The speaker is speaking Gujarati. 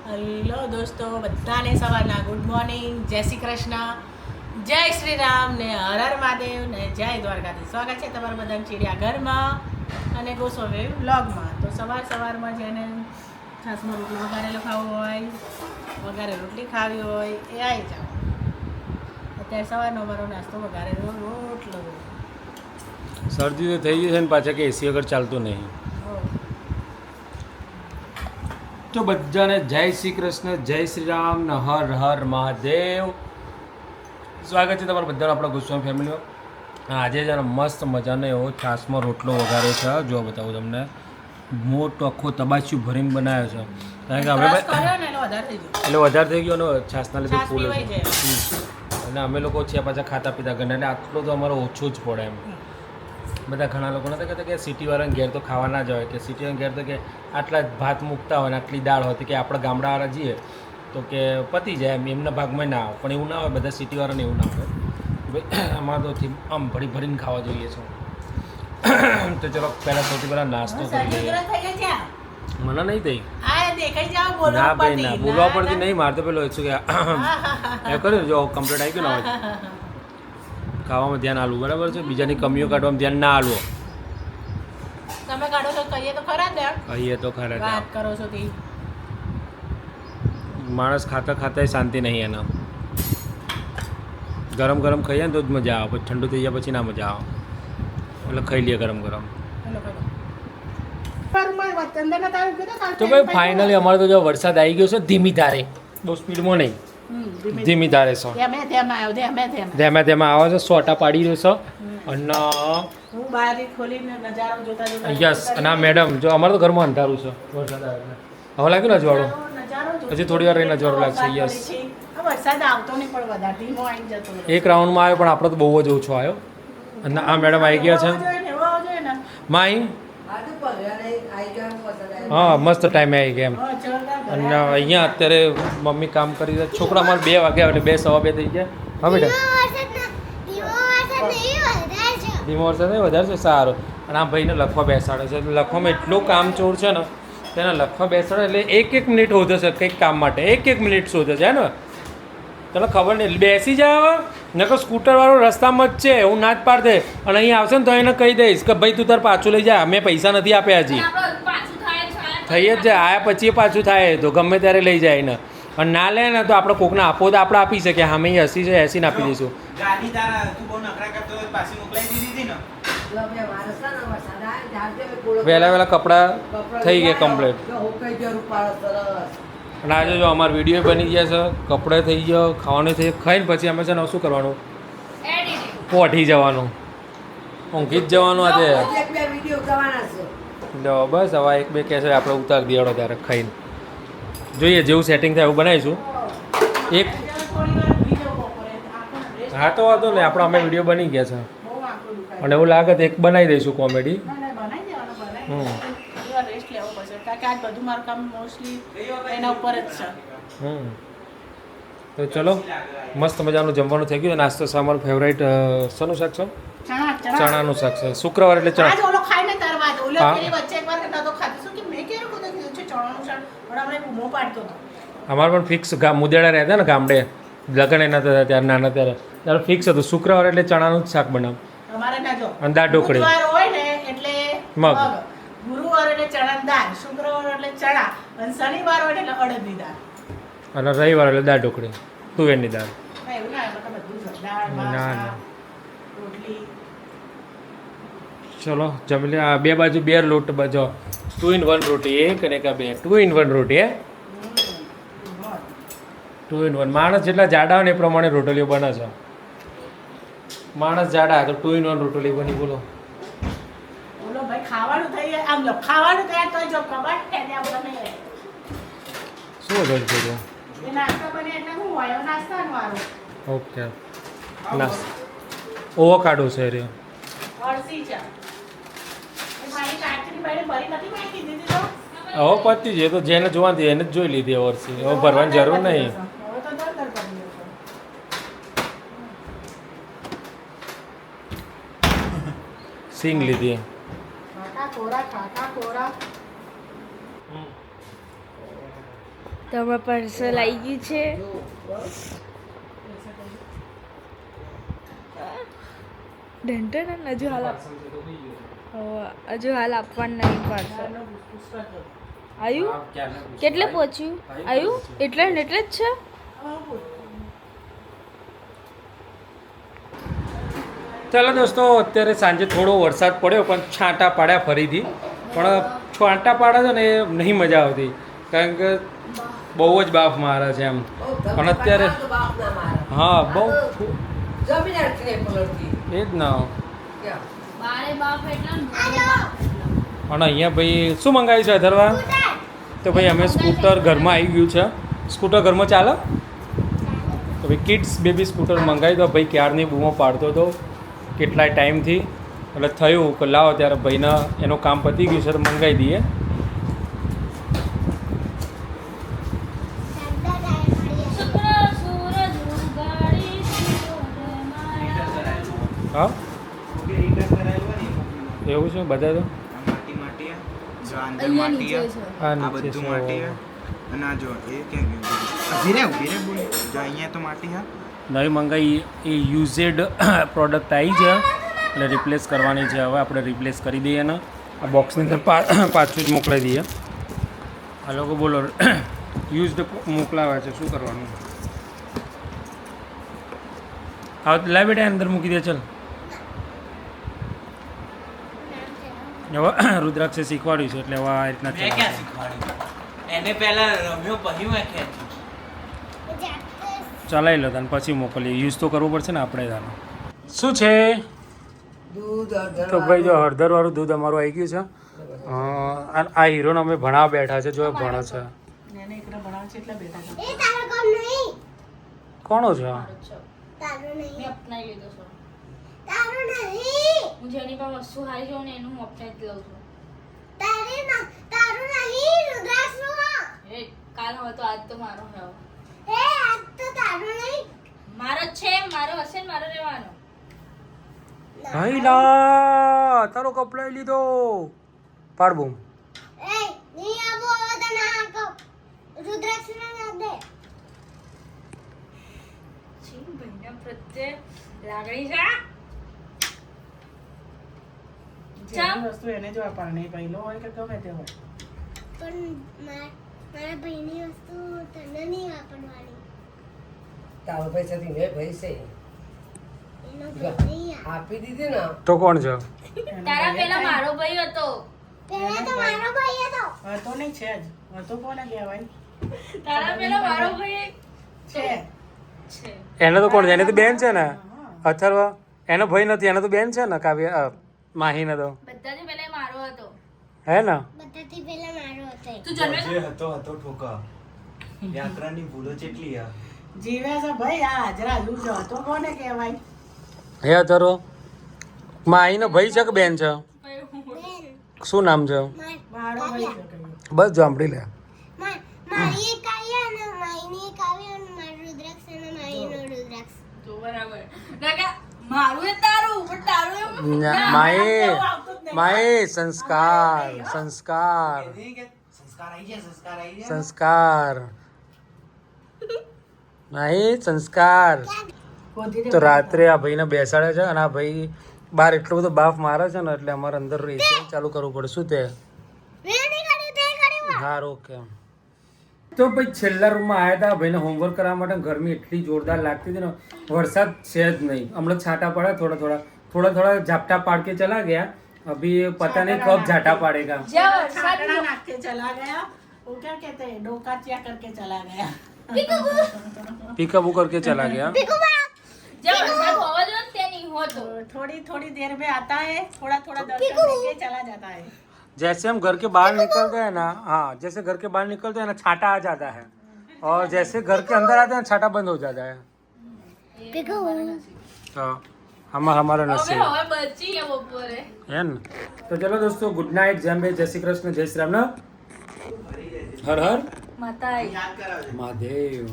હેલો દોસ્તો, બધાને સવારના ગુડ મોર્નિંગ, જય શ્રી કૃષ્ણ, જય શ્રી રામ ને હર હર મહાદેવ ને જય દ્વારકાધીશ. સ્વાગત છે તમારા બધાને ચિડિયાઘરમાં અને ગોસ્વામી વ્લોગમાં. તો સવારમાં જેને છાસમાં રોટલો વઘારેલો ખાવો હોય, વઘારે રોટલી ખાવી હોય એ આવી જાઓ. અત્યારે સવારનો અમારો નાસ્તો વઘારેલો રોટલો. શરદી તો થઈ ગઈ છે ને પાછા કે એસી વગર ચાલતું નહીં. તો બધાને જય શ્રી કૃષ્ણ, જય શ્રી રામ ને હર હર મહાદેવ. સ્વાગત છે તમારા બધાનું આપણા ગોસ્વામી ફેમિલીમાં. આજે જરા મસ્ત મજાનો એવો છાશમાં રોટલો વઘાર્યો છે. જો બતાવું તમને, મોટો આખો તબાચું ભરીને બનાવ્યો છે. કારણ કે હવે એટલે વધારે થઈ ગયો ને છાશના લીધે ફૂલ છે. અને અમે લોકો છે પાછા ખાતા પીતા ઘરના, એટલે આટલો તો અમારો ઓછો જ પડે એમ. બધા ઘણા લોકો નથી કહેતા કે સિટીવાળાને ઘેર તો ખાવા ના જ હોય, કે સિટીવાળાને ઘેર તો કે આટલા જ ભાત મૂકતા હોય ને આટલી દાળ હોય, કે આપણે ગામડાવાળા જઈએ તો કે પતી જાય એમ, એમના ભાગમાં ના આવે. પણ એવું ના હોય, બધા સિટીવાળાને એવું ના હોય. ભાઈ અમારે તો આમ ભરીને ખાવા જોઈએ છે. તો ચલો પહેલાં સૌથી પહેલાં નાસ્તો કરી લઈએ. મને નહીં થઈ ના ભાઈ ના બોલવા પડતી નહીં. મારે તો પેલો શું કે એ કર્યું જો કમ્પ્લીટ આવી ગયું ને હવે ખાવામાં ધ્યાન આલવું બરાબર છે, બીજાની કમીઓ કાઢવામાં ધ્યાન ના આલવો. તમે કાઢો છો કહીએ તો ખરા ને, કહીએ તો ખરા વાત કરો છો તે માણસ ખાતા ખાતા શાંતિ નહીં એના. ગરમ ગરમ ખાઈએ ને તો જ મજા આવે, પછી ઠંડુ થઈ જાય પછી ના મજા આવે. એટલે ખાઈ લઈએ ગરમ ગરમ. તો ભાઈ ફાઇનલી અમારે તો જો વરસાદ આવી ગયો છે ધીમી ધારે, બહુ સ્પીડમાં નહીં, ધીમી ધારે છે. ધેમે ધેમે આવે છે, સોટા પાડી રહ્યો છે. અને યસ, અને આ મેડમ જો અમારે તો ઘરમાં અંધારું છે, વરસાદ આવે એટલે હવે લાગ્યું ને અજવાળું, હજી થોડી વાર રહીને અજવાળું લાગશે. યસ, વરસાદ આવતો નહીં પણ વધારે ધીમો આવી જતો. એક રાઉન્ડમાં આવ્યો પણ આપણો તો બહુ જ ઓછો આવ્યો. અને આ મેડમ આવી ગયા છે માઈ. હા, મસ્ત ટાઈમે આવી ગયા એમ. અને અહીંયા અત્યારે મમ્મી કામ કરી રહ્યા. છોકરા અમારે 2 વાગ્યા એટલે 2 સવા 2 થઈ ગયા. હા બેટા, ધીમો વરસાદ નહીં, વધારે છે. સારું. અને આ ભાઈને લખવા બેસાડે છે. લખવામાં એટલું કામચોર છે ને, તેને લખવા બેસાડે એટલે એક મિનિટ શોધે છે કંઈક કામ માટે, એક મિનિટ શોધે છે ને. તને ખબર નહીં, બેસી જાવ નકર સ્કૂટરવાળો રસ્તામાં જ છે, હું ના જ પાડ દે. અને અહીં આવશે ને તો એને કહી દઈશ કે ભાઈ તું તાર પાછું લઈ જા, મેં પૈસા નથી આપ્યા હજી. થઈ જ જાય, આયા પછી પાછું થાય તો ગમે ત્યારે લઈ જાય ને. અને ના લે ને તો આપણે કોકને આપો તો આપણે આપી શકીએ. હા, મેં 80 છે 80 ને આપી દઈશું. વહેલા કપડાં થઈ ગયા કમ્પ્લીટ. અને આજે જો અમારા વિડીયો બની ગયા છે, કપડાં થઈ ગયો, ખાવાનું થઈ ગયું. ખાઈને પછી અમે છે ને શું કરવાનું, પોઠી જવાનું, ઊંઘી જ જવાનું. આજે જો બસ હવે 1-2 કહે છે આપણે ઉતાર દેવાડો ત્યારે ખાઈને જોઈએ, જેવું સેટિંગ થાય એવું બનાવીશું. એક હા તો વાંધો નહીં, આપણો અમે વિડીયો બની ગયા છે. અને એવું લાગે તો એક બનાવી દઈશું કોમેડી. તો ચલો, મસ્ત મજાનું જમવાનું થઈ ગયું. નાસ્તો છે અમારું ફેવરેટ. શાનું શાક છે? ચણાનું શાક છે. શુક્રવાર એટલે ચણા. અમારે પણ ફિક્સ મુદેડા રહેતા ને ગામડે, લગ્ન એના થતા ત્યારે નાના ત્યારે ફિક્સ હતું શુક્રવાર એટલે ચણાનું જ શાક બનાવ. અને દાળ ઢોકળી, મગ. ગુરુવાર એટલે ચણાની દાળ, શુક્રવાર એટલે ચણા, અને શનિવાર હોય એટલે અડદની દાળ, અને રવિવાર એટલે દાળ ઢોકળી, તુવેરની દાળ. ચલો જમી લે. આ 2 બાજુ 2 લોટ બાજુ 2 in 1 રોટી, 1 અને 2 2 in 1 રોટી. 2 in 1. માણસ જેટલા જાડા હોય ને એ પ્રમાણે રોટલીઓ બને છે. માણસ જાડા તો 2 in 1 રોટલી બની. બોલો ખાવાનું થઈ જાય, આમ લો ખાવાનું તૈયાર તો જો કબાટ કે દે આપણે નહીં. શું હોય છે તો એ નાસ્તો બને એટલે હું હોય નાસ્તાનો વારો. ઓકે, નાસ્તો ઓવોકાડો છે રે. અરસી છે એ મારી કાચરી બાઈ ભરી નથી મેં કીધી તો. હવે પતી છે તો જેને જોવાની એને જ જોઈ લીધી. વર્ષી હવે ભરવાની જરૂર નહીં. હવે તો દર કરી લેશો. સિંગ લીધી. ખાટા કોરા. તમારું પાર્સલ આવી ગયું છે. ડંટન હજુ હાલ આપવાનું નહીં પાર્સલ. આવ્યું? કેટલે પહોંચ્યું? આવ્યું? એટલે ને એટલે જ છે. ચાલો દોસ્તો, અત્યારે સાંજે થોડો વરસાદ પડ્યો પણ છાંટા પાડ્યા ફરીથી. પણ છાંટા પાડે છે ને એ નહીં મજા આવતી, કારણ કે બહુ જ બાફ મારે છે એમ. પણ અત્યારે હા બહુ એ જ ના. અને અહીંયા ભાઈ શું મંગાવ્યું છે અધરવા? તો ભાઈ અમે સ્કૂટર ઘરમાં આવી ગયું છે. સ્કૂટર ઘરમાં ચાલે તો ભાઈ કિડ્સ બેબી સ્કૂટર મંગાવી દો. ભાઈ ક્યારની બૂમો પાડતો હતો કેટલાય ટાઈમથી, એટલે થયું કે લાવો ત્યારે ભાઈને એનું કામ પતી ગયું છે તો મંગાવી દઈએ. હા એવું છે બધા તો હા નીચે છે. નવી મંગાઈ એ યુઝેડ પ્રોડક્ટ આવી છે એટલે રિપ્લેસ કરવાની છે. હવે આપણે રિપ્લેસ કરી દઈએ ને આ બોક્સની અંદર પાછું જ મોકલાવી દઈએ. આ લોકો બોલો યુઝડ મોકલાવે છે, શું કરવાનું? હા લાવ બેટા અંદર મૂકી દે. ચાલ હવે રુદ્રાક્ષે શીખવાડ્યું છે એટલે હવે આ રીતના એને પહેલા રમ્યો પછી મેં ચલાવી લો તને પછી મોકલીએ. યુઝ તો કરવું પડશે ને આપણે તાનો. શું છે તો ભાઈ જો હળદરવાળું દૂધ અમારું આવી ગયું છે. આ હીરોને અમે ભણાવવા બેઠા છે, જો એ ભણે છે. કોનો છે? હું જેની પર વસ્તુ હારી જાઉં ને એનું હું અપનાવી જ લઉં છું. કાલ હવે તો આજ તો મારો મારો જ છે, મારો હશે ને મારો રહેવાનો. ભાઈ લા તારો કપડાઈ લીધો પાડ બૂમ. ભાઈના પ્રત્યે લાગણી છે. વસ્તુ એને જો આપવાની પહેલો હોય કે ગમે તે હોય, પણ મારા ભાઈની વસ્તુ તને નહીં વાપરવાની. તારો પૈસાથી મેં ભાઈ છે એનો ભાઈ નહીં આપી દીધી ને. તો કોણ છે? તારા પેલા મારો ભાઈ હતો. પહેલા તો મારો ભાઈ હતો. હતો નહીં છે જ. હતો કોને કહેવાય? તારા પેલા મારો ભાઈ છે. છે. એને તો કોણ છે? એને તો બેન છે ને અથર્વ. એનો ભાઈ નથી, એને તો બેન છે ને કાવ્ય માહીને તો બધાથી પહેલા મારો હતો. હે ને? બધાથી પહેલા મારો હતો. તું જન્મે જે હતો ઠોકા યાત્રાની ભૂલો કેટલી આ જીવ્યા છે ભાઈ. આ હાજરા હજુ જો હતો કોને કહેવાય? હે અથર્વ, માહીનો ભાઈ છે કે બેન છે? બેન શું નામ છે? મારો ભાઈ છે કહ્યું. બસ સાંભળી લે. મારી એક આવી અને માઈની એક આવી અને મારું રુદ્રાક્ષ અને માઈનો રુદ્રાક્ષ. તો બરાબર. નાકા મારું એ તારું પણ તારું એમ માએ સંસ્કાર સંસ્કાર સંસ્કાર માએ સંસ્કાર. તો રાત્રે આ ભાઈને બેસાડે છે અને આ ભાઈ બહાર એટલો બધો બાફ મારે છે ને એટલે અમારે અંદર રહી છે ચાલુ કરવું પડે. શું તે? મેં નહીં કર્યું તે કર્યું. હા ઓકે. તો ભાઈ છેલ્લા રૂમમાં આવ્યા હતા ભાઈને હોમવર્ક કરવા માટે. ગરમી એટલી જોરદાર લાગતી હતી ને, વરસાદ છે જ નહીં. હમણાં છાંટા પડ્યા થોડા થોડા ઝાપટા પાડ કે ચલા ગયા. अभी पता नहीं कब झाटा पड़ेगा. छाटना नाक के चला गया. वो क्या कहते हैं, डोकाचिया करके चला गया. पीकाबू करके चला गया. जब वरसाद होवा जो ते नहीं हो तो थोड़ी थोड़ी देर में आता है, थोड़ा थोड़ा दर्शन देके चला जाता है. जैसे हम घर के बाहर निकलते हैं ना, हाँ जैसे घर के बाहर निकलते हैं ना छाटा आ जाता है, और जैसे घर के अंदर आते हैं छाटा बंद हो जाता है. तो हमारा नसीब હવે બચી ગયા બપોરે है ना. तो चलो दोस्तों, गुड नाइट. जय अंबे, जय श्री कृष्ण, जय श्री राम. हर हर માતા महादेव.